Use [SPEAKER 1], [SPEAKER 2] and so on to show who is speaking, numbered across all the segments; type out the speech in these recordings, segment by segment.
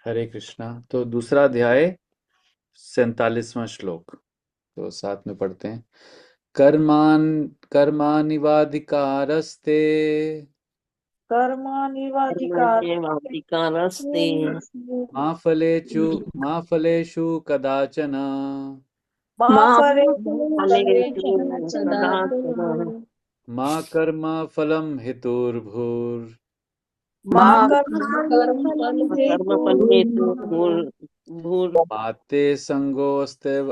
[SPEAKER 1] हरे कृष्णा। तो दूसरा अध्याय 47वां श्लोक तो साथ में पढ़ते हैं। कर्मान कर्मानिवाधिकारस्ते
[SPEAKER 2] कर्मण्येवाधिकारस्ते
[SPEAKER 1] मा फलेषु मा फलेषु कदाचन
[SPEAKER 2] मा
[SPEAKER 3] फलेषु
[SPEAKER 2] फलेषु
[SPEAKER 3] कदाचन
[SPEAKER 2] कदाचन
[SPEAKER 1] मा कर्म फलं हेतुर्भूर्
[SPEAKER 2] मा
[SPEAKER 3] मा
[SPEAKER 2] कर्मफल हेतु भूर
[SPEAKER 1] मा ते संगोऽस्तेव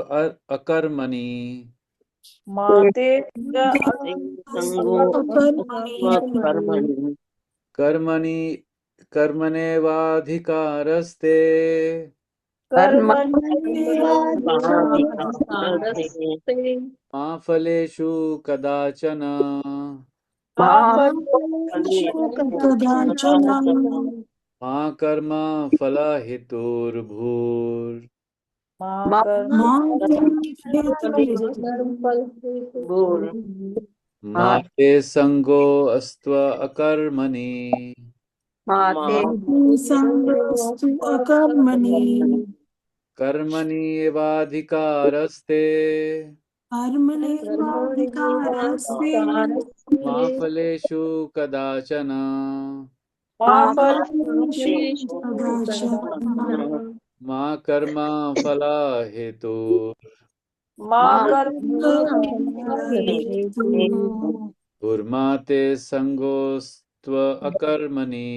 [SPEAKER 1] अकर्मणि
[SPEAKER 3] माते
[SPEAKER 2] संगो कर्मणि
[SPEAKER 1] कर्मणि कर्मणेवाधिकारस्ते
[SPEAKER 2] कर्मण्येवाधिकारस्ते
[SPEAKER 1] मा फलेषु कदाचन
[SPEAKER 2] मा
[SPEAKER 3] फलेषु
[SPEAKER 2] फलेषु
[SPEAKER 3] कदाचन
[SPEAKER 2] कदाचन
[SPEAKER 1] मा कर्म फलहेतुर्भूर्
[SPEAKER 2] मा
[SPEAKER 3] मा
[SPEAKER 2] कर्मफल भूर
[SPEAKER 1] मा ते संगोऽस्त्व अकर्मणि
[SPEAKER 2] मा
[SPEAKER 3] संगोऽस्तु अकर्मणि
[SPEAKER 1] कर्मण्येवाधिकारस्ते
[SPEAKER 3] कर्मण्येवाधिकारस्ते
[SPEAKER 1] मा फलेषु कदाचन
[SPEAKER 3] मा फलेषु
[SPEAKER 2] फलेषु
[SPEAKER 3] कदाचन
[SPEAKER 1] मा कर्म फलहेतु
[SPEAKER 2] मा
[SPEAKER 3] कर्मफलहेतुः
[SPEAKER 1] भूर्मा ते संगोऽस्त्व अकर्मणि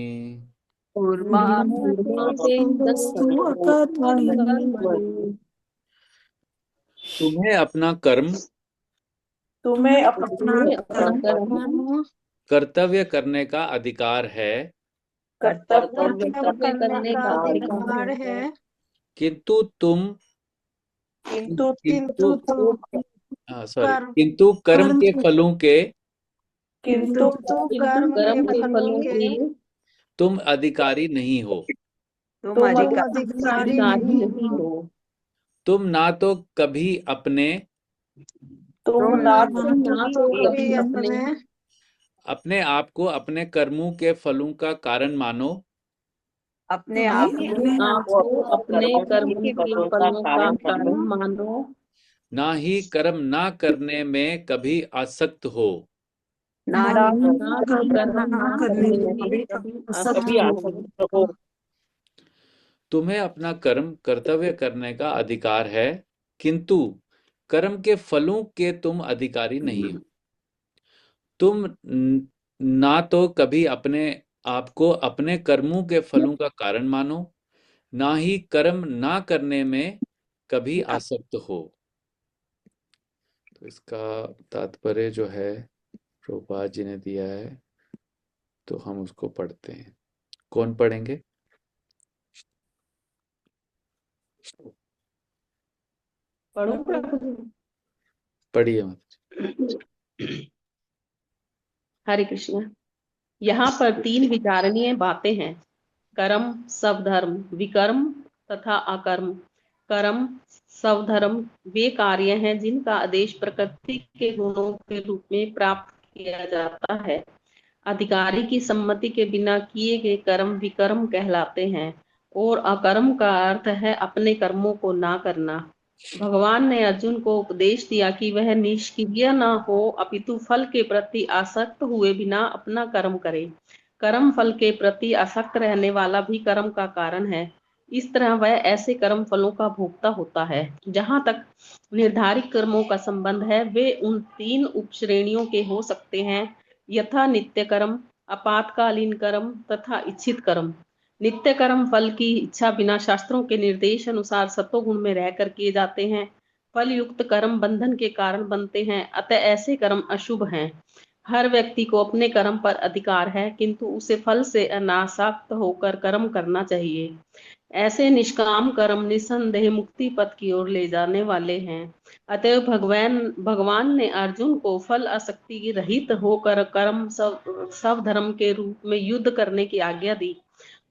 [SPEAKER 3] संगोऽस्तु अकर्मणि
[SPEAKER 1] तुम्हें अपना कर्म
[SPEAKER 3] तुम्हें अपना
[SPEAKER 2] अपना
[SPEAKER 3] कर्म
[SPEAKER 1] कर्तव्य करने का अधिकार है,
[SPEAKER 2] कर्तव्य करने का अधिकार
[SPEAKER 3] है,
[SPEAKER 1] किंतु तुम
[SPEAKER 3] किंतु
[SPEAKER 1] किंतु
[SPEAKER 3] कर्म
[SPEAKER 1] किंतु कर्म
[SPEAKER 3] कर्म
[SPEAKER 1] के फलों के
[SPEAKER 3] किंतु कर्म के
[SPEAKER 2] कर्म के
[SPEAKER 3] फलों
[SPEAKER 2] फलों
[SPEAKER 3] के
[SPEAKER 2] की
[SPEAKER 1] तुम अधिकारी नहीं हो।
[SPEAKER 3] तुम अधिकारी
[SPEAKER 2] अधिकारी
[SPEAKER 3] नहीं
[SPEAKER 2] नहीं
[SPEAKER 3] हो।
[SPEAKER 2] हो।
[SPEAKER 1] तुम ना तो कभी अपने
[SPEAKER 3] तुम ना तो
[SPEAKER 2] ना तो
[SPEAKER 3] कभी
[SPEAKER 2] कभी
[SPEAKER 3] अपने
[SPEAKER 1] अपने आप को अपने कर्मों के फलों का कारण मानो,
[SPEAKER 3] अपने
[SPEAKER 2] अपने आप को अपने कर्मों के फलों का कारण मानो,
[SPEAKER 1] ना ही कर्म ना करने में कभी आसक्त हो।
[SPEAKER 3] ना
[SPEAKER 2] ना ही
[SPEAKER 3] कर्म
[SPEAKER 2] कर्म
[SPEAKER 3] ना
[SPEAKER 2] ना
[SPEAKER 3] करने
[SPEAKER 2] करने
[SPEAKER 3] में
[SPEAKER 2] में
[SPEAKER 3] कभी
[SPEAKER 2] कभी
[SPEAKER 3] असक्त हो।
[SPEAKER 2] आसक्त हो।
[SPEAKER 1] तुम्हें अपना कर्म कर्तव्य करने का अधिकार है, किंतु कर्म के फलों के तुम अधिकारी नहीं हो। तुम ना तो कभी अपने आप को अपने कर्मों के फलों का कारण मानो, ना ही कर्म ना करने में कभी आसक्त हो। तो इसका तात्पर्य जो है प्रभुपाद जी ने दिया है, तो हम उसको पढ़ते हैं। कौन पढ़ेंगे?
[SPEAKER 2] पढ़ो प्रभु जी।
[SPEAKER 1] पढ़िए मत।
[SPEAKER 2] हरे कृष्ण। यहाँ पर तीन विचारणीय बातें हैं। कर्म, स्वधर्म, विकर्म तथा अकर्म। कर्म, स्वधर्म वे कार्य हैं जिनका आदेश प्रकृति के गुणों के रूप में प्राप्त किया जाता है। अधिकारी की सम्मति के बिना किए गए कर्म विकर्म कहलाते हैं। और अकर्म का अर्थ है अपने कर्मों को ना करना। भगवान ने अर्जुन को उपदेश दिया कि वह निष्क्रिय न हो, अपितु फल के प्रति आसक्त हुए बिना अपना कर्म करे। कर्म फल के प्रति आसक्त रहने वाला भी कर्म का कारण है। इस तरह वह ऐसे कर्म फलों का भोक्ता होता है। जहाँ तक निर्धारित कर्मों का संबंध है, वे उन तीन उपश्रेणियों के हो सकते हैं, यथा नित्य कर्म, आपातकालीन कर्म तथा इच्छित कर्म। नित्य कर्म फल की इच्छा बिना शास्त्रों के निर्देश अनुसार सत्वगुण में रहकर किए जाते हैं। फल युक्त कर्म बंधन के कारण बनते हैं, अतः ऐसे कर्म अशुभ हैं। हर व्यक्ति को अपने कर्म पर अधिकार है, किंतु उसे फल से अनासक्त होकर कर्म करना चाहिए। ऐसे निष्काम कर्म निस्संदेह मुक्ति पथ की ओर ले जाने वाले हैं। अतएव भगवान ने अर्जुन को फल आसक्ति रहित होकर कर्म सब धर्म के रूप में युद्ध करने की आज्ञा दी।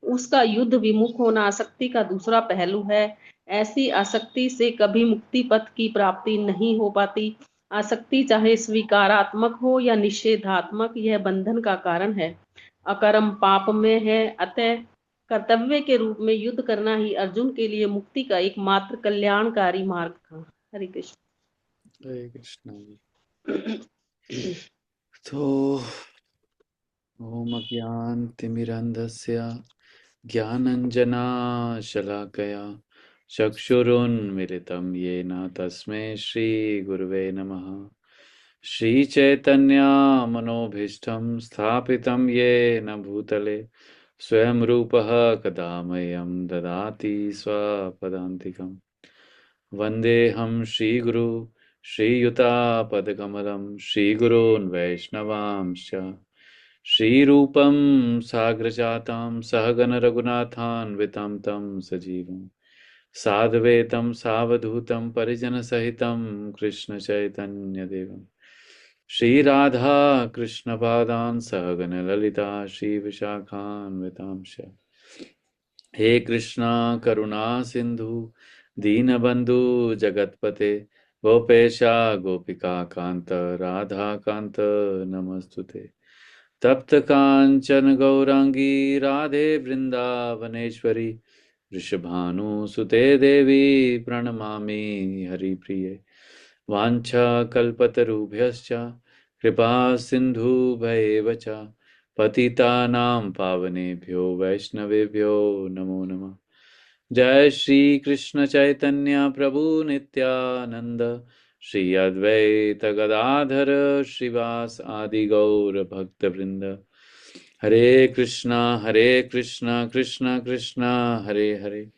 [SPEAKER 2] उसका युद्ध विमुख होना आसक्ति का दूसरा पहलू है। ऐसी आसक्ति से कभी मुक्ति पथ की प्राप्ति नहीं हो पाती। आसक्ति चाहे स्वीकारात्मक हो या निषेधात्मक, यह बंधन का कारण है। अकर्म पाप में है, अतः कर्तव्य के रूप में युद्ध करना ही अर्जुन के लिए मुक्ति का एकमात्र कल्याणकारी मार्ग था। हरे कृष्ण।
[SPEAKER 1] हरे कृष्ण जी। तो ओम अज्ञानतिमिरन्धस्य ज्ञानञ्जनाशलाकया चक्षुरुन्मिलितं येन तस्मै श्रीगुरवे नमः। श्रीचैतन्यमनोभीष्टं स्थापितं येन भूतले स्वयं रूपः कदा मह्यं ददाति स्वपदान्तिकं। वन्देऽहं श्रीगुरु श्रीयुतापदकमलं श्रीगुरून् वैष्णवांश्च श्रीरूपं साग्रजातं सहगण रघुनाथान्वितं तं सजीवं साद्वैतं सावधूतं परिजनसहितं कृष्णचैतन्यदेवं श्रीराधा कृष्णपादान् सहगण ललिता श्रीविशाखान्वितांश्च हे कृष्णा करुणा सिंधु दीनबंधु जगतपते गोपेशा गोपिका कांत राधा कांत नमस्तुते तप्त कांचन गौरांगी राधे वृंदावनेश्वरी वृषभानुसुते देवी प्रणमामि हरिप्रिये वाञ्छा कल्पतरुभ्यश्च कृपा सिन्धुभ्येव च पतितानां पावनेभ्यो वैष्णवेभ्यो नमो नमः। जय श्री कृष्ण चैतन्य प्रभु नित्यानंद श्री अद्वैत गदाधर श्रीवास आदि गौर भक्त वृंद। हरे कृष्णा कृष्ण कृष्ण हरे हरे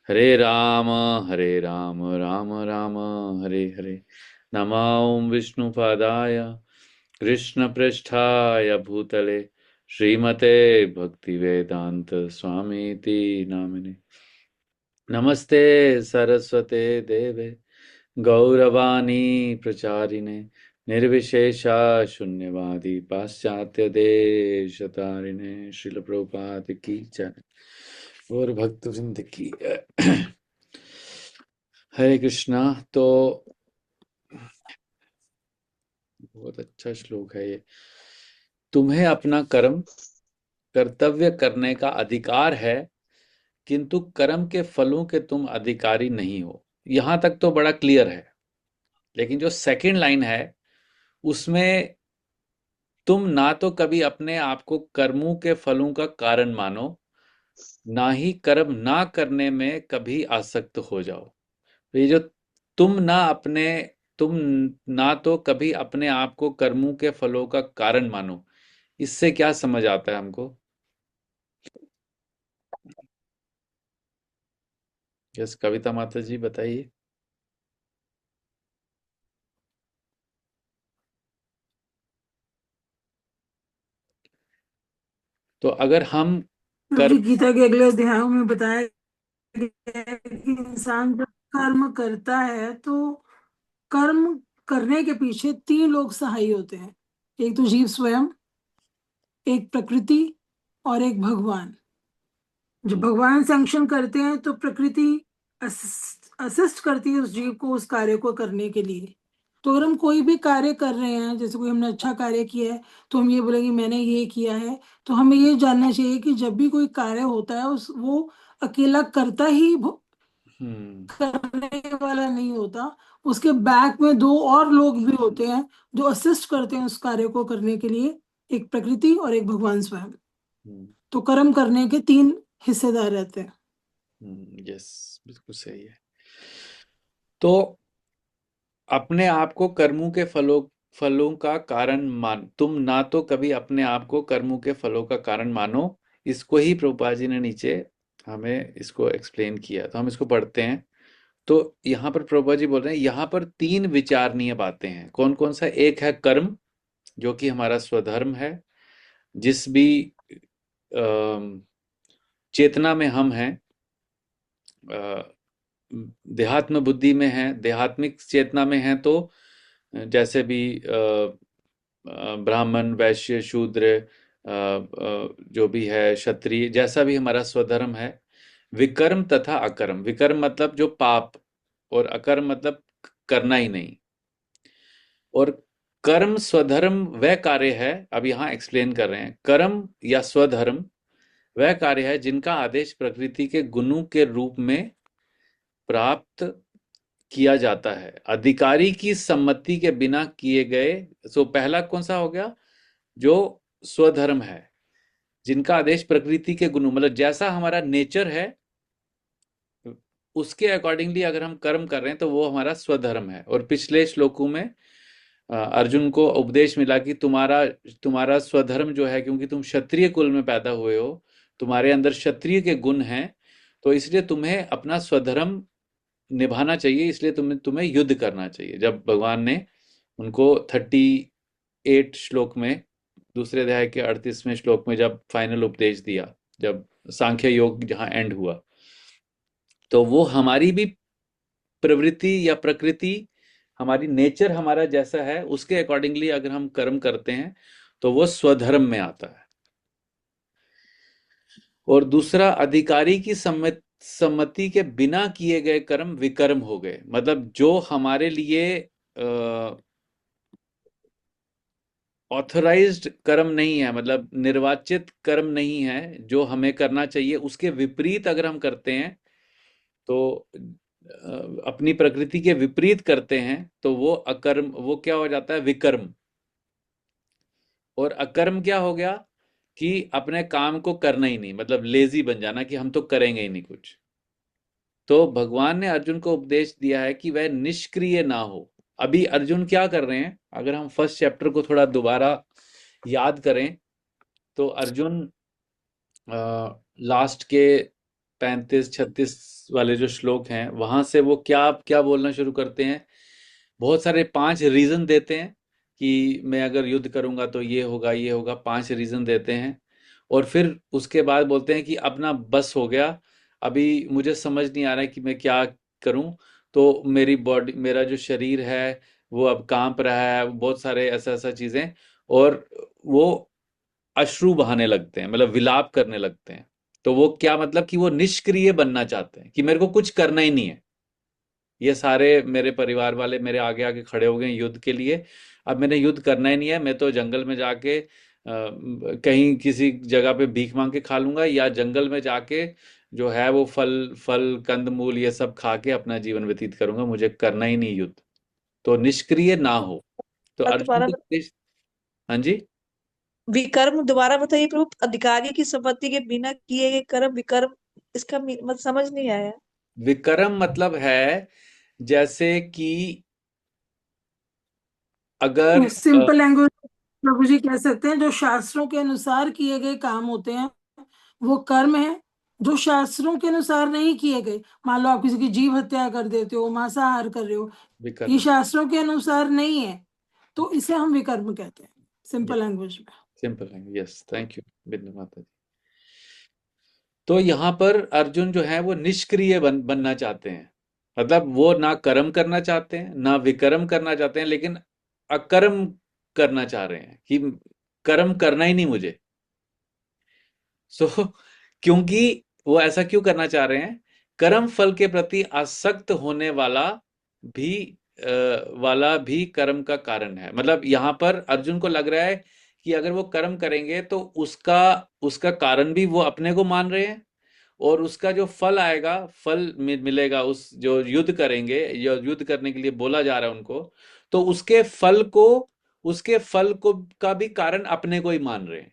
[SPEAKER 1] हरे राम राम राम हरे हरे। नमो विष्णुपादाय कृष्णपृष्ठाय भूतले श्रीमते भक्तिवेदांत स्वामीति नामिने। नमस्ते सरस्वते देवे गौरवाणी प्रचारिणे निर्विशेषा शून्यवादी पाश्चात्य देश तारिणे। श्रील प्रभुपाद की जय और भक्तवृंद की जय। हरे कृष्णा। तो बहुत अच्छा श्लोक है ये। तुम्हें अपना कर्म कर्तव्य करने का अधिकार है, किंतु कर्म के फलों के तुम अधिकारी नहीं हो। यहां तक तो बड़ा क्लियर है, लेकिन जो सेकंड लाइन है उसमें तुम ना तो कभी अपने आप को कर्मों के फलों का कारण मानो, ना ही कर्म ना करने में कभी आसक्त हो जाओ। तो ये जो तुम ना तो कभी अपने आप को कर्मों के फलों का कारण मानो, इससे क्या समझ आता है हमको? यस, कविता माता जी बताइए। तो अगर हम
[SPEAKER 4] प्रभु
[SPEAKER 1] कर्म
[SPEAKER 4] जी गीता के अगले अध्यायों में बताया गया है कि इंसान जब कर्म करता है तो कर्म करने के पीछे तीन लोग सहायी होते हैं। एक तो जीव स्वयं, एक प्रकृति और एक भगवान। जब भगवान सैंक्शन करते हैं तो प्रकृति असिस्ट करती है उस जीव को उस कार्य को करने के लिए। तो अगर हम कोई भी कार्य कर रहे हैं, जैसे कोई हमने अच्छा कार्य किया है तो हम ये बोलेंगे मैंने ये किया है। तो हमें ये जानना चाहिए कि जब भी कोई कार्य होता है उस वो अकेला करता ही
[SPEAKER 1] हम्म
[SPEAKER 4] करने वाला नहीं होता। उसके बैक में दो और लोग भी होते हैं जो असिस्ट करते हैं उस कार्य को करने के लिए, एक प्रकृति और एक भगवान स्वयं।
[SPEAKER 1] हम्म
[SPEAKER 4] तो कर्म करने के तीन हिस्सेदार रहते हैं।
[SPEAKER 1] यस, बिल्कुल सही है। तो अपने आप को कर्मों के फलों का कारण तुम ना तो कभी अपने आप को कर्मों के फलों का कारण मानो। इसको ही प्रभुपाद जी ने नीचे हमें इसको एक्सप्लेन किया, तो हम इसको पढ़ते हैं। तो यहाँ पर प्रभुपाद जी बोल रहे हैं, यहाँ पर तीन विचारणीय बातें हैं। कौन कौन सा? एक है कर्म, जो कि हमारा स्वधर्म है। जिस भी अम, चेतना में हम हैं, देहात्म बुद्धि में है, देहात्मिक चेतना में है, तो जैसे भी ब्राह्मण वैश्य शूद्र जो भी है क्षत्रिय, जैसा भी हमारा स्वधर्म है। विकर्म तथा अकर्म। विकर्म मतलब जो पाप, और अकर्म मतलब करना ही नहीं। और कर्म स्वधर्म वह कार्य है, अब यहाँ एक्सप्लेन कर रहे हैं। कर्म या स्वधर्म वह कार्य है जिनका आदेश प्रकृति के गुणों के रूप में प्राप्त किया जाता है, अधिकारी की सम्मति के बिना किए गए। सो पहला कौन सा हो गया? जो स्वधर्म है, जिनका आदेश प्रकृति के गुणों, मतलब जैसा हमारा नेचर है उसके अकॉर्डिंगली अगर हम कर्म कर रहे हैं तो वो हमारा स्वधर्म है। और पिछले श्लोकों में अर्जुन को उपदेश मिला कि तुम्हारा तुम्हारा स्वधर्म जो है, क्योंकि तुम क्षत्रिय कुल में पैदा हुए हो, तुम्हारे अंदर क्षत्रिय के गुण हैं, तो इसलिए तुम्हें अपना स्वधर्म निभाना चाहिए, इसलिए तुम्हें तुम्हें युद्ध करना चाहिए। जब भगवान ने उनको 38 श्लोक में, दूसरे अध्याय के 38वें श्लोक में जब फाइनल उपदेश दिया, जब सांख्य योग जहाँ एंड हुआ, तो वो हमारी भी प्रवृत्ति या प्रकृति, हमारी नेचर हमारा जैसा है उसके अकॉर्डिंगली अगर हम कर्म करते हैं तो वो स्वधर्म में आता है। और दूसरा, अधिकारी की सम्मति के बिना किए गए कर्म विकर्म हो गए, मतलब जो हमारे लिए ऑथराइज्ड कर्म नहीं है, मतलब निर्वाचित कर्म नहीं है जो हमें करना चाहिए, उसके विपरीत अगर हम करते हैं तो अपनी प्रकृति के विपरीत करते हैं तो वो अकर्म, वो क्या हो जाता है? विकर्म। और अकर्म क्या हो गया? कि अपने काम को करना ही नहीं, मतलब लेजी बन जाना कि हम तो करेंगे ही नहीं कुछ। तो भगवान ने अर्जुन को उपदेश दिया है कि वह निष्क्रिय ना हो। अभी अर्जुन क्या कर रहे हैं? अगर हम फर्स्ट चैप्टर को थोड़ा दोबारा याद करें तो अर्जुन लास्ट के 35-36 वाले जो श्लोक हैं वहां से वो क्या क्या बोलना शुरू करते हैं? बहुत सारे 5 रीजन देते हैं कि मैं अगर युद्ध करूंगा तो ये होगा, ये होगा, 5 रीजन देते हैं। और फिर उसके बाद बोलते हैं कि अपना बस हो गया, अभी मुझे समझ नहीं आ रहा है कि मैं क्या करूं। तो मेरी बॉडी, मेरा जो शरीर है वो अब कांप रहा है, बहुत सारे ऐसा ऐसा चीजें। और वो अश्रु बहाने लगते हैं, मतलब विलाप करने लगते हैं। तो वो क्या मतलब कि वो निष्क्रिय बनना चाहते हैं कि मेरे को कुछ करना ही नहीं है, ये सारे मेरे परिवार वाले मेरे आगे आगे खड़े हो गए युद्ध के लिए, अब मैंने युद्ध करना ही नहीं है, मैं तो जंगल में जाके कहीं किसी जगह पे भीख मांग के खा लूंगा, या जंगल में जाके जो है वो फल फल कंद मूल ये सब खा के अपना जीवन व्यतीत करूंगा, मुझे करना ही नहीं युद्ध। तो निष्क्रिय ना हो। तो अर्जुन
[SPEAKER 3] दोबारा
[SPEAKER 1] को हाँ जी।
[SPEAKER 3] विकर्म दोबारा बताइए प्रभु। अधिकारी की सम्मति के बिना किए गए कर्म विकर्म, इसका मतलब समझ नहीं आया।
[SPEAKER 1] विक्रम मतलब है जैसे कि अगर
[SPEAKER 4] सिंपल लैंग्वेज प्रभु जी कह सकते हैं, जो शास्त्रों के अनुसार किए गए काम होते हैं वो कर्म है। जो शास्त्रों के अनुसार नहीं किए गए, मान लो आप किसी की जीव हत्या कर देते हो, मांसाहार कर रहे हो, ये
[SPEAKER 1] विकर्म,
[SPEAKER 4] शास्त्रों के अनुसार नहीं है, तो इसे हम विकर्म कहते हैं सिंपल लैंग्वेज में।
[SPEAKER 1] सिंपल है। यस, थैंक यू बिंदु माता जी। तो यहाँ पर अर्जुन जो है वो निष्क्रिय बनना चाहते हैं, मतलब वो ना कर्म करना चाहते हैं ना विकर्म करना चाहते हैं, लेकिन अकर्म करना चाह रहे हैं कि कर्म करना ही नहीं मुझे। सो क्योंकि वो ऐसा क्यों करना चाह रहे हैं? कर्म फल के प्रति आसक्त होने भी वाला भी कर्म का कारण है। मतलब यहाँ पर अर्जुन को लग रहा है कि अगर वो कर्म करेंगे तो उसका उसका कारण भी वो अपने को मान रहे हैं, और उसका जो फल आएगा, फल मिलेगा उस जो युद्ध करेंगे या युद्ध करने के लिए बोला जा रहा है उनको, तो उसके फल को का भी कारण अपने को ही मान रहे हैं।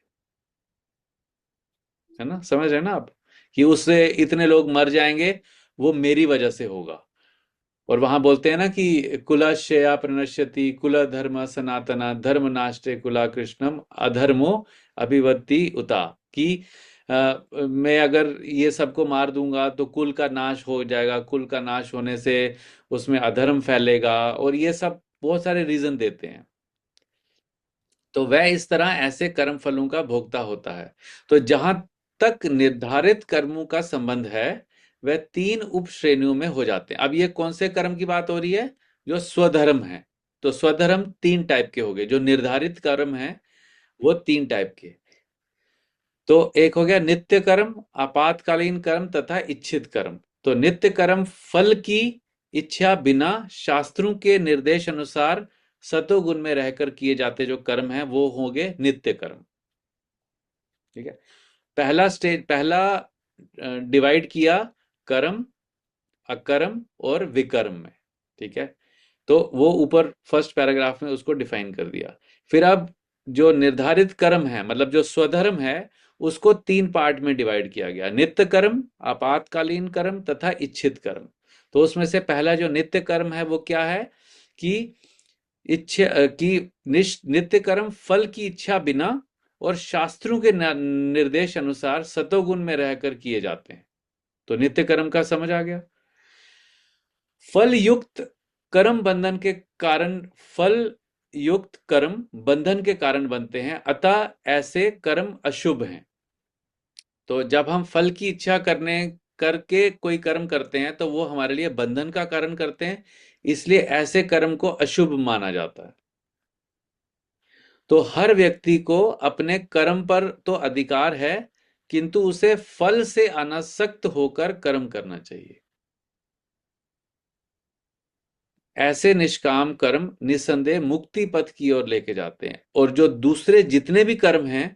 [SPEAKER 1] है ना, समझ रहे हैं ना आप? कि उससे इतने लोग मर जाएंगे, वो मेरी वजह से होगा। और वहां बोलते हैं ना कि कुलक्षया प्रणश्यति कुल धर्म सनातना धर्म नास्ते कुला कृष्णम अधर्मो अभिवृद्धि उता, कि मैं अगर ये सबको मार दूंगा तो कुल का नाश हो जाएगा, कुल का नाश होने से उसमें अधर्म फैलेगा, और ये सब बहुत सारे रीजन देते हैं। तो वह इस तरह ऐसे कर्म फलों का भोक्ता होता है। तो जहां तक निर्धारित कर्मों का संबंध है वह 3 उप श्रेणियों में हो जाते हैं। अब ये कौन से कर्म की बात हो रही है? जो स्वधर्म है। तो स्वधर्म 3 टाइप के हो गए, जो निर्धारित कर्म है वो 3 टाइप के। तो एक हो गया नित्य कर्म, आपातकालीन कर्म तथा इच्छित कर्म। तो नित्य कर्म फल की इच्छा बिना शास्त्रों के निर्देश अनुसार सतोगुण में रहकर किए जाते जो कर्म हैं वो होंगे नित्य कर्म। ठीक है। पहला डिवाइड किया कर्म, अकर्म और विकर्म में, ठीक है। तो वो ऊपर फर्स्ट पैराग्राफ में उसको डिफाइन कर दिया। फिर अब जो निर्धारित कर्म है, मतलब जो स्वधर्म है, उसको 3 पार्ट में डिवाइड किया गया: नित्य कर्म, आपातकालीन कर्म तथा इच्छित कर्म। तो उसमें से पहला जो नित्य कर्म है वो क्या है कि नित्य कर्म फल की इच्छा बिना और शास्त्रों के निर्देश अनुसार सतोगुण में रहकर किए जाते हैं। तो नित्य कर्म का समझ आ गया। फल युक्त कर्म बंधन के कारण फल युक्त कर्म बंधन के कारण बनते हैं, अतः ऐसे कर्म अशुभ हैं। तो जब हम फल की इच्छा करने करके कोई कर्म करते हैं तो वो हमारे लिए बंधन का कारण करते हैं, इसलिए ऐसे कर्म को अशुभ माना जाता है। तो हर व्यक्ति को अपने कर्म पर तो अधिकार है, किंतु उसे फल से अनासक्त होकर कर्म करना चाहिए। ऐसे निष्काम कर्म निस्संदेह मुक्ति पथ की ओर लेके जाते हैं। और जो दूसरे जितने भी कर्म हैं,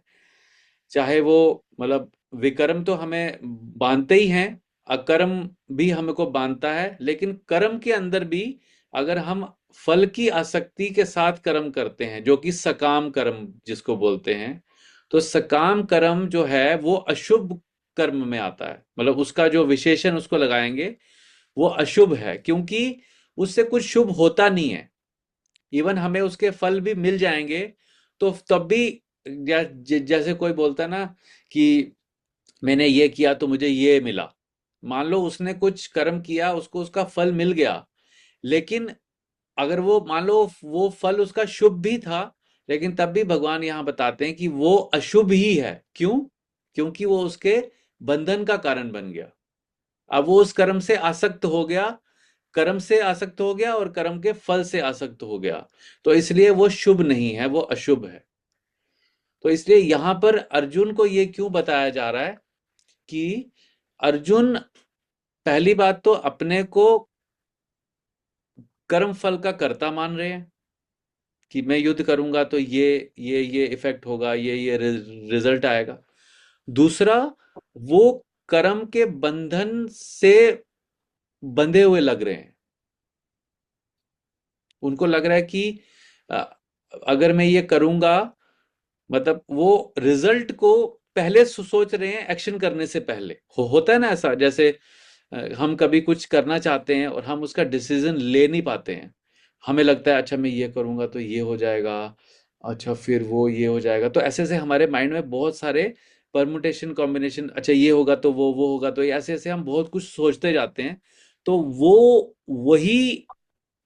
[SPEAKER 1] चाहे वो मतलब विकर्म तो हमें बांधते ही हैं, अकर्म भी हमको बांधता है, लेकिन कर्म के अंदर भी अगर हम फल की आसक्ति के साथ कर्म करते हैं, जो कि सकाम कर्म जिसको बोलते हैं, तो सकाम कर्म जो है वो अशुभ कर्म में आता है। मतलब उसका जो विशेषण उसको लगाएंगे वो अशुभ है, क्योंकि उससे कुछ शुभ होता नहीं है। इवन हमें उसके फल भी मिल जाएंगे तो तब भी जैसे कोई बोलता है ना कि मैंने ये किया तो मुझे ये मिला। मान लो उसने कुछ कर्म किया, उसको उसका फल मिल गया, लेकिन अगर वो मान लो वो फल उसका शुभ भी था, लेकिन तब भी भगवान यहां बताते हैं कि वो अशुभ ही है। क्यों? क्योंकि वो उसके बंधन का कारण बन गया। अब वो उस कर्म से आसक्त हो गया, कर्म से आसक्त हो गया और कर्म के फल से आसक्त हो गया, तो इसलिए वो शुभ नहीं है, वो अशुभ है। तो इसलिए यहां पर अर्जुन को ये क्यों बताया जा रहा है कि अर्जुन पहली बात तो अपने को कर्म फल का कर्ता मान रहे हैं कि मैं युद्ध करूंगा तो ये इफेक्ट होगा, ये रिजल्ट आएगा। दूसरा, वो कर्म के बंधन से बंधे हुए लग रहे हैं। उनको लग रहा है कि अ, अगर मैं ये करूंगा, मतलब वो रिजल्ट को पहले सोच रहे हैं एक्शन करने से पहले। होता है ना ऐसा, जैसे हम कभी कुछ करना चाहते हैं और हम उसका डिसीजन ले नहीं पाते हैं। हमें लगता है अच्छा मैं ये करूंगा तो ये हो जाएगा, अच्छा फिर वो ये हो जाएगा, तो ऐसे ऐसे हमारे माइंड में बहुत सारे परमुटेशन कॉम्बिनेशन, अच्छा ये होगा तो वो होगा तो ये, ऐसे ऐसे हम बहुत कुछ सोचते जाते हैं। तो वो वही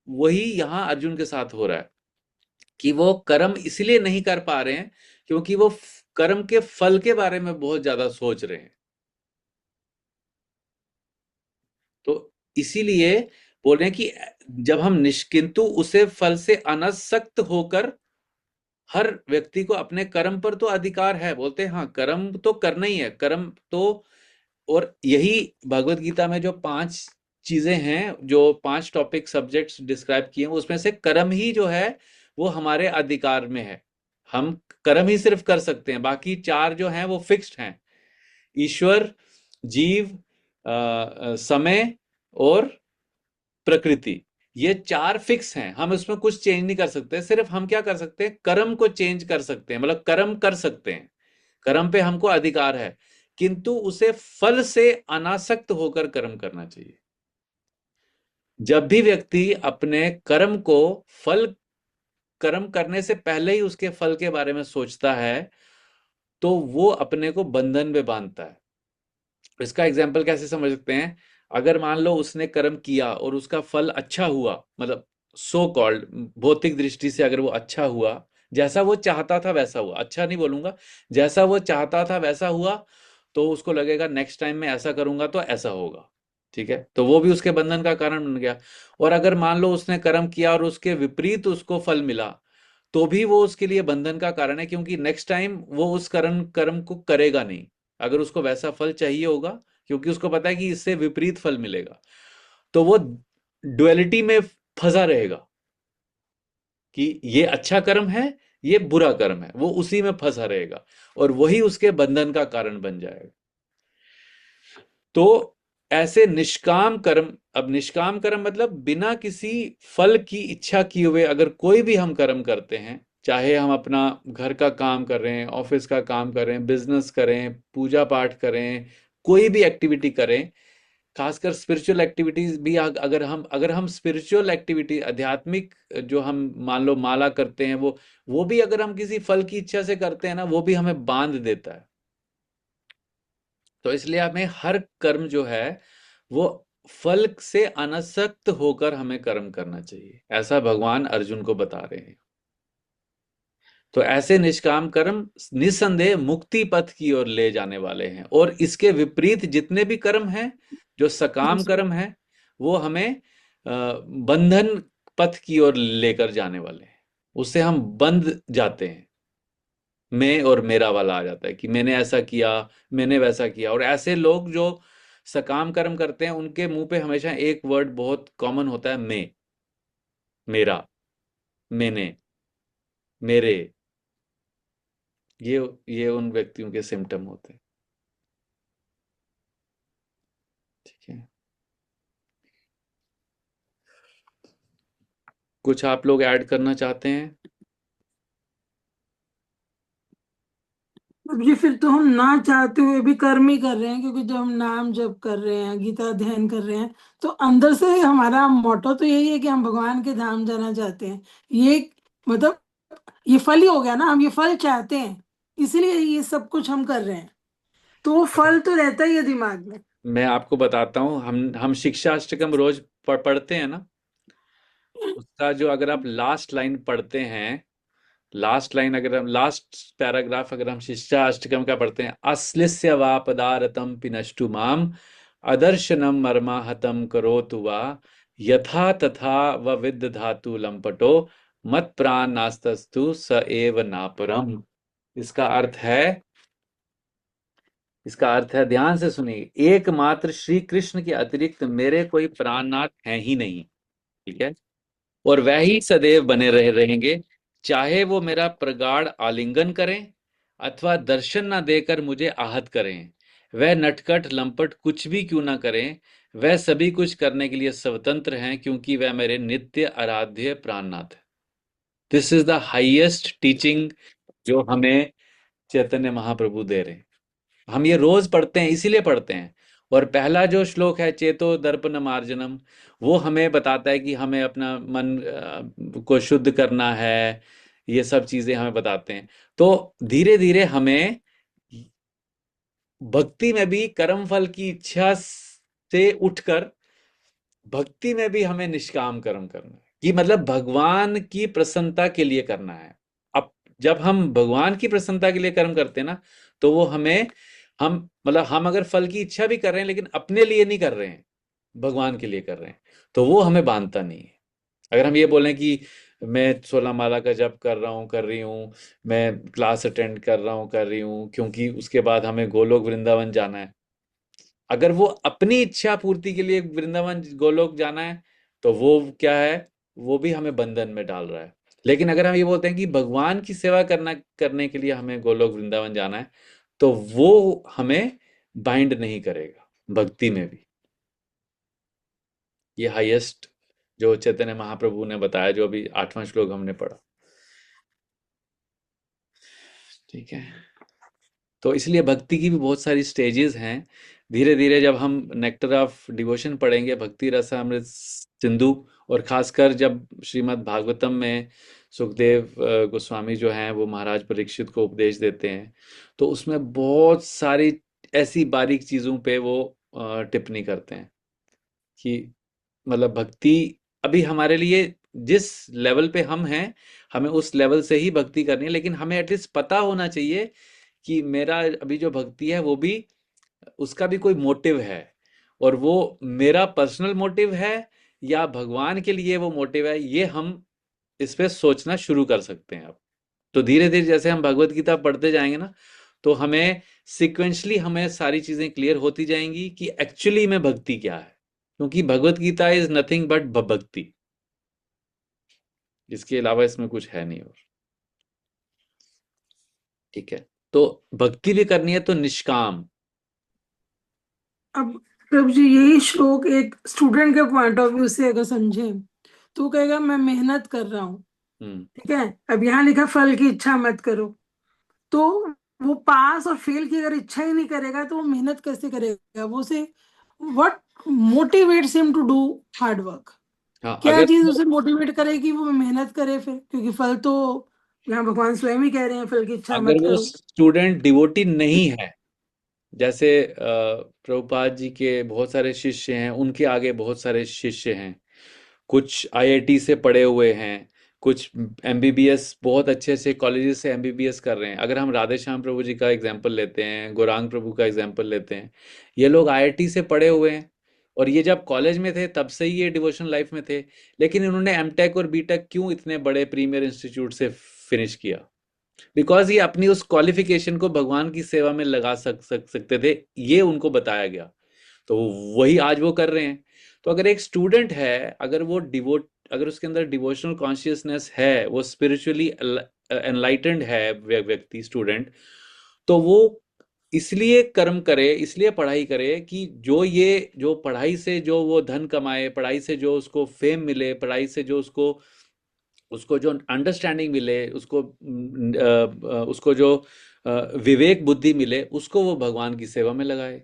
[SPEAKER 1] वही यहाँ अर्जुन के साथ हो रहा है कि वो कर्म इसलिए नहीं कर पा रहे हैं क्योंकि वो कर्म के फल के बारे में बहुत ज्यादा सोच रहे हैं। तो इसीलिए बोल रहे हैं कि जब हम निष्किंतु उसे फल से अनासक्त होकर, हर व्यक्ति को अपने कर्म पर तो अधिकार है, बोलते हैं हाँ कर्म तो करना ही है, कर्म तो। और यही भगवत गीता में जो 5 चीजें हैं, जो 5 टॉपिक सब्जेक्ट्स डिस्क्राइब किए हैं, उसमें से कर्म ही जो है वो हमारे अधिकार में है। हम कर्म ही सिर्फ कर सकते हैं, बाकी 4 जो हैं वो फिक्स्ड हैं: ईश्वर, जीव, समय और प्रकृति। ये 4 फिक्स हैं, हम इसमें कुछ चेंज नहीं कर सकते। सिर्फ हम क्या कर सकते हैं, कर्म को चेंज कर सकते हैं, मतलब कर्म कर सकते हैं, कर्म पे हमको अधिकार है, किंतु उसे फल से अनासक्त होकर कर्म करना चाहिए। जब भी व्यक्ति अपने कर्म को फल कर्म करने से पहले ही उसके फल के बारे में सोचता है, तो वो अपने को बंधन में बांधता है। इसका एग्जाम्पल कैसे समझ सकते हैं? अगर मान लो उसने कर्म किया और उसका फल अच्छा हुआ, मतलब सो कॉल्ड भौतिक दृष्टि से अगर वो अच्छा हुआ, जैसा वो चाहता था वैसा हुआ, अच्छा नहीं बोलूंगा, जैसा वो चाहता था वैसा हुआ, तो उसको लगेगा नेक्स्ट टाइम मैं ऐसा करूंगा तो ऐसा होगा, ठीक है, तो वो भी उसके बंधन का कारण बन गया। और अगर मान लो उसने कर्म किया और उसके विपरीत उसको फल मिला, तो भी वो उसके लिए बंधन का कारण है, क्योंकि नेक्स्ट टाइम वो उस कर्म कर्म को करेगा नहीं, अगर उसको वैसा फल चाहिए होगा, क्योंकि उसको पता है कि इससे विपरीत फल मिलेगा। तो वो डुअलिटी में फंसा रहेगा कि ये अच्छा कर्म है ये बुरा कर्म है, वो उसी में फंसा रहेगा और वही उसके बंधन का कारण बन जाएगा। तो ऐसे निष्काम कर्म, अब निष्काम कर्म मतलब बिना किसी फल की इच्छा किए हुए अगर कोई भी हम कर्म करते हैं, चाहे हम अपना घर का काम कर रहे हैं, ऑफिस का काम कर रहे हैं, बिजनेस करें, पूजा पाठ करें, कोई भी एक्टिविटी करें, खासकर स्पिरिचुअल एक्टिविटीज भी, अगर हम स्पिरिचुअल एक्टिविटी, आध्यात्मिक, जो हम मान लो माला करते हैं, वो भी अगर हम किसी फल की इच्छा से करते हैं ना, वो भी हमें बांध देता है। तो इसलिए हमें हर कर्म जो है वो फल से अनासक्त होकर हमें कर्म करना चाहिए, ऐसा भगवान अर्जुन को बता रहे हैं। तो ऐसे निष्काम कर्म निस्संदेह मुक्ति पथ की ओर ले जाने वाले हैं, और इसके विपरीत जितने भी कर्म हैं, जो सकाम कर्म है, वो हमें बंधन पथ की ओर लेकर जाने वाले हैं। उससे हम बंध जाते हैं, मैं और मेरा वाला आ जाता है कि मैंने ऐसा किया, मैंने वैसा किया। और ऐसे लोग जो सकाम कर्म करते हैं, उनके मुंह पे हमेशा एक वर्ड बहुत कॉमन होता है, मैं, मेरा, मैंने, मेरे। ये उन व्यक्तियों के सिम्टम होते हैं। ठीक है, कुछ आप लोग ऐड करना चाहते हैं?
[SPEAKER 4] अब ये फिर तो हम ना चाहते हुए भी कर्म ही कर रहे हैं, क्योंकि जब हम नाम जप कर रहे हैं, गीता अध्ययन कर रहे हैं, तो अंदर से हमारा मोटो तो यही है कि हम भगवान के धाम जाना चाहते हैं। ये मतलब ये फल ही हो गया ना, हम ये फल चाहते हैं, इसीलिए ये सब कुछ हम कर रहे हैं, तो वो फल तो रहता ही है दिमाग में।
[SPEAKER 1] मैं आपको बताता हूँ, हम शिक्षा अष्टकम रोज पढ़ते हैं ना, उसका जो, अगर आप लास्ट लाइन पढ़ते हैं, लास्ट लाइन अगर हम, लास्ट पैराग्राफ अगर हम शिक्षा अष्टकम का पढ़ते हैं, अश्लिष्य वा पदारतम पिनष्टु माम अदर्शनम मर्मा हतम करोतु वा यथा तथा व विद्ध धातु लंपटो मत प्राण नास्तस्तु स एव नापरम। इसका अर्थ है, ध्यान से सुनिए, एकमात्र श्री कृष्ण के अतिरिक्त मेरे कोई प्राणनाथ हैं ही नहीं। ठीक है, और वह ही सदैव बने रहेंगे, चाहे वो मेरा प्रगाढ़ आलिंगन करें अथवा दर्शन ना देकर मुझे आहत करें। वह नटखट लंपट कुछ भी क्यों ना करें, वह सभी कुछ करने के लिए स्वतंत्र हैं, क्योंकि वह मेरे नित्य आराध्य प्राणनाथ है। This is the highest teaching जो हमें चैतन्य महाप्रभु दे रहे हैं। हम ये रोज पढ़ते हैं, इसीलिए पढ़ते हैं। और पहला जो श्लोक है, चेतो दर्पण मार्जनम, वो हमें बताता है कि हमें अपना मन को शुद्ध करना है। ये सब चीजें हमें बताते हैं। तो धीरे धीरे हमें भक्ति में भी कर्म फल की इच्छा से उठकर भक्ति में भी हमें निष्काम कर्म करना है, कि मतलब भगवान की प्रसन्नता के लिए करना है। अब जब हम भगवान की प्रसन्नता के लिए कर्म करते हैं ना, तो वो हमें, हम मतलब हम अगर फल की इच्छा भी कर रहे हैं, लेकिन अपने लिए नहीं कर रहे हैं, भगवान के लिए कर रहे हैं, तो वो हमें बांधता नहीं है। अगर हम ये बोलें कि मैं 16 माला का जप कर रहा हूँ, कर रही हूँ, मैं क्लास अटेंड कर रहा हूँ, कर रही हूँ, क्योंकि उसके बाद हमें गोलोक वृंदावन जाना है, अगर वो अपनी इच्छा पूर्ति के लिए वृंदावन गोलोक जाना है, तो वो क्या है, वो भी हमें बंधन में डाल रहा है। लेकिन अगर हम ये बोलते हैं कि भगवान की सेवा करने के लिए हमें गोलोक वृंदावन जाना है, तो वो हमें बाइंड नहीं करेगा भक्ति में भी। ये हाईएस्ट जो चैतन्य महाप्रभु ने बताया, जो अभी 8वां श्लोक हमने पढ़ा। ठीक है, तो इसलिए भक्ति की भी बहुत सारी स्टेजेस हैं। धीरे धीरे जब हम नेक्टर ऑफ डिवोशन पढ़ेंगे, भक्ति रसामृत सिंधु, और खासकर जब श्रीमद् भागवतम में सुखदेव गोस्वामी जो हैं, वो महाराज परीक्षित को उपदेश देते हैं, तो उसमें बहुत सारी ऐसी बारीक चीज़ों पे वो टिप्पणी करते हैं कि मतलब भक्ति अभी हमारे लिए जिस लेवल पे हम हैं, हमें उस लेवल से ही भक्ति करनी है, लेकिन हमें एटलीस्ट पता होना चाहिए कि मेरा अभी जो भक्ति है, वो भी, उसका भी कोई मोटिव है, और वो मेरा पर्सनल मोटिव है या भगवान के लिए वो मोटिव है। ये हम इस पे सोचना शुरू कर सकते हैं अब। तो धीरे धीरे जैसे हम भगवत गीता पढ़ते जाएंगे ना, तो हमें सिक्वेंशली हमें सारी चीजें क्लियर होती जाएंगी कि एक्चुअली में भक्ति क्या है, क्योंकि Bhagavad Gita is nothing but भक्ति, इसके अलावा इसमें कुछ है नहीं। और ठीक है, तो भक्ति भी करनी है तो निष्काम।
[SPEAKER 4] अब प्रभु जी यही श्लोक एक स्टूडेंट के पॉइंट ऑफ व्यू से अगर समझे तो वो कहेगा मैं मेहनत कर रहा हूँ,
[SPEAKER 1] हम्म।
[SPEAKER 4] ठीक है, अब यहाँ लिखा फल की इच्छा मत करो, तो वो पास और फेल की अगर इच्छा ही नहीं करेगा तो वो मेहनत कैसे करेगा, वो से what motivates him to do hard work,
[SPEAKER 1] हाँ,
[SPEAKER 4] क्या
[SPEAKER 1] अगर
[SPEAKER 4] चीज
[SPEAKER 1] वो
[SPEAKER 4] उसे मोटिवेट करेगी वो मेहनत करे फिर, क्योंकि फल तो यहाँ भगवान स्वयं ही कह रहे हैं फल की इच्छा
[SPEAKER 1] अगर
[SPEAKER 4] मत
[SPEAKER 1] वो
[SPEAKER 4] करो।
[SPEAKER 1] स्टूडेंट डिवोटी नहीं है, जैसे प्रभुपाद जी के बहुत सारे शिष्य हैं, उनके आगे बहुत सारे शिष्य हैं, कुछ आईआईटी से पढ़े हुए हैं, कुछ एमबीबीएस बहुत अच्छे अच्छे कॉलेजेस से एमबीबीएस कर रहे हैं। अगर हम राधे श्याम प्रभु जी का एग्जांपल लेते हैं, गौरांग प्रभु का एग्जांपल लेते हैं, ये लोग आईआईटी से पढ़े हुए हैं, और ये जब कॉलेज में थे तब से ही ये डिवोशन लाइफ में थे, लेकिन इन्होंने एमटेक और बीटेक क्यों इतने बड़े प्रीमियर इंस्टीट्यूट से फिनिश किया? बिकॉज ये अपनी उस क्वालिफिकेशन को भगवान की सेवा में लगा सकते थे, ये उनको बताया गया, तो वही आज वो कर रहे हैं। तो अगर एक स्टूडेंट है, अगर वो डिवोट, अगर उसके अंदर डिवोशनल कॉन्शियसनेस है, वो स्पिरिचुअली एनलाइटेंड है व्यक्ति, स्टूडेंट, तो वो इसलिए कर्म करे, इसलिए पढ़ाई करे कि जो पढ़ाई से जो वो धन कमाए, पढ़ाई से जो उसको फेम मिले, पढ़ाई से जो उसको उसको जो अंडरस्टैंडिंग मिले, उसको जो विवेक बुद्धि मिले, उसको वो भगवान की सेवा में लगाए।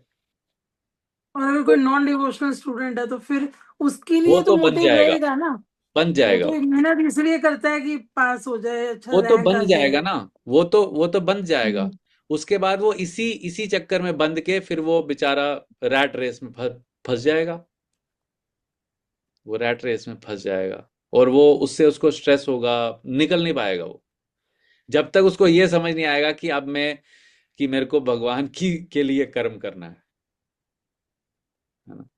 [SPEAKER 4] और अगर कोई नॉन डिवोशनल स्टूडेंट है तो फिर उसके
[SPEAKER 1] वो
[SPEAKER 4] लिए तो
[SPEAKER 1] तो बन
[SPEAKER 4] मोटिव
[SPEAKER 1] जाएगा,
[SPEAKER 4] रहेगा ना,
[SPEAKER 1] बन
[SPEAKER 4] वो
[SPEAKER 1] जाएगा,
[SPEAKER 4] तो एक मेहनत इसलिए करता है कि पास हो जाए, अच्छा
[SPEAKER 1] वो तो
[SPEAKER 4] रैंक
[SPEAKER 1] बन
[SPEAKER 4] आ जाए।
[SPEAKER 1] जाएगा ना, वो तो बन जाएगा।
[SPEAKER 4] हम्म।
[SPEAKER 1] उसके बाद वो इसी इसी चक्कर में बंद के फिर वो बेचारा रैट रेस में फंस जाएगा, वो रैट रेस में फंस जाएगा, और वो उससे उसको स्ट्रेस होगा, निकल नहीं पाएगा वो, जब तक उसको ये समझ नहीं आएगा कि अब मैं, कि मेरे को भगवान की के लिए कर्म करना है ना।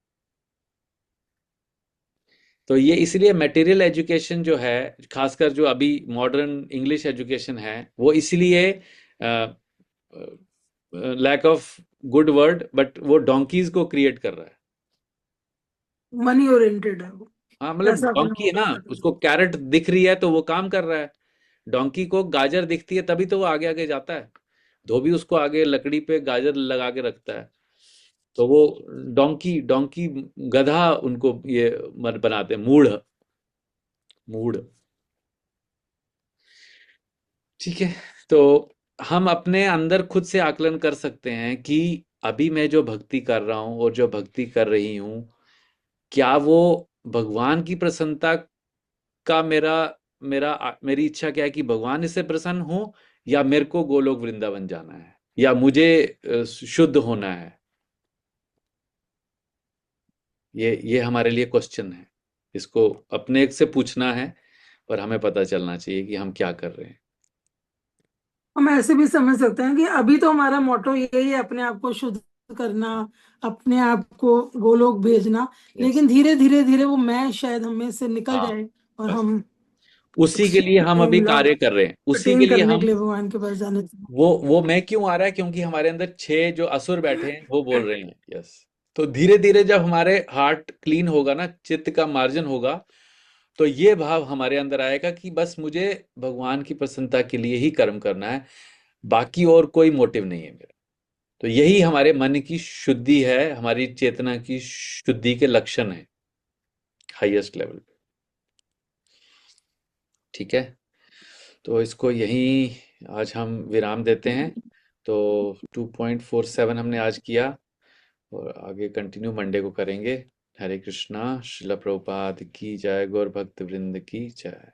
[SPEAKER 1] तो ये इसलिए मटेरियल एजुकेशन जो है, खासकर जो अभी मॉडर्न इंग्लिश एजुकेशन है, वो इसलिए lack of good word, but वो डोंकीज को क्रिएट कर रहा है।
[SPEAKER 4] मनी ओरिएंटेड है वो,
[SPEAKER 1] हाँ, मतलब
[SPEAKER 4] पैसा
[SPEAKER 1] डोंकी है ना,
[SPEAKER 4] कमाओगे फटाफट।
[SPEAKER 1] उसको कैरेट दिख रही है तो वो काम कर रहा है। डोंकी को गाजर दिखती है तभी तो वो आगे आगे जाता है, धोबी उसको आगे लकड़ी पे गाजर लगा के रखता है, तो वो डोंकी डोंकी गधा उनको ये बनाते हैं, मूढ़, मूढ़। ठीक है, तो हम अपने अंदर खुद से आकलन कर सकते हैं कि अभी मैं जो भक्ति कर रहा हूँ और जो भक्ति कर रही हूँ, क्या वो भगवान की प्रसन्नता का मेरा मेरी इच्छा क्या है कि भगवान इससे प्रसन्न हो, या मेरे को गोलोक वृंदावन जाना है, या मुझे शुद्ध होना है। ये हमारे लिए क्वेश्चन है, इसको अपने से पूछना है, और हमें पता चलना चाहिए कि हम क्या कर रहे हैं।
[SPEAKER 4] हम ऐसे भी समझ सकते हैं कि अभी तो हमारा मोटो यही है अपने आप को शुद्ध करना, अपने आप को गोलोक भेजना,
[SPEAKER 1] यस।
[SPEAKER 4] लेकिन धीरे धीरे धीरे वो मैं शायद हमें से निकल
[SPEAKER 1] हाँ,
[SPEAKER 4] जाए और
[SPEAKER 1] बस
[SPEAKER 4] हम
[SPEAKER 1] उसी के लिए हम अभी
[SPEAKER 4] लव
[SPEAKER 1] कार्य कर रहे हैं, उसी के
[SPEAKER 4] अटेन
[SPEAKER 1] लिए
[SPEAKER 4] करने के
[SPEAKER 1] हम,
[SPEAKER 4] लिए भगवान के पास जाने चाहिए।
[SPEAKER 1] वो मैं क्यों आ रहा है, क्योंकि हमारे अंदर 6 जो असुर बैठे हैं वो बोल रहे हैं यस। तो धीरे धीरे जब हमारे हार्ट क्लीन होगा ना, चित्त का मार्जन होगा, तो ये भाव हमारे अंदर आएगा कि बस मुझे भगवान की प्रसन्नता के लिए ही कर्म करना है, बाकी और कोई मोटिव नहीं है मेरा। तो यही हमारे मन की शुद्धि है, हमारी चेतना की शुद्धि के लक्षण है, हाईएस्ट लेवल पे। ठीक है, तो इसको यहीं आज हम विराम देते हैं। तो 2.47 हमने आज किया, और आगे कंटिन्यू मंडे को करेंगे। हरे कृष्णा, शिला प्रभुपाद की जय, गौर भक्त वृंद की जय।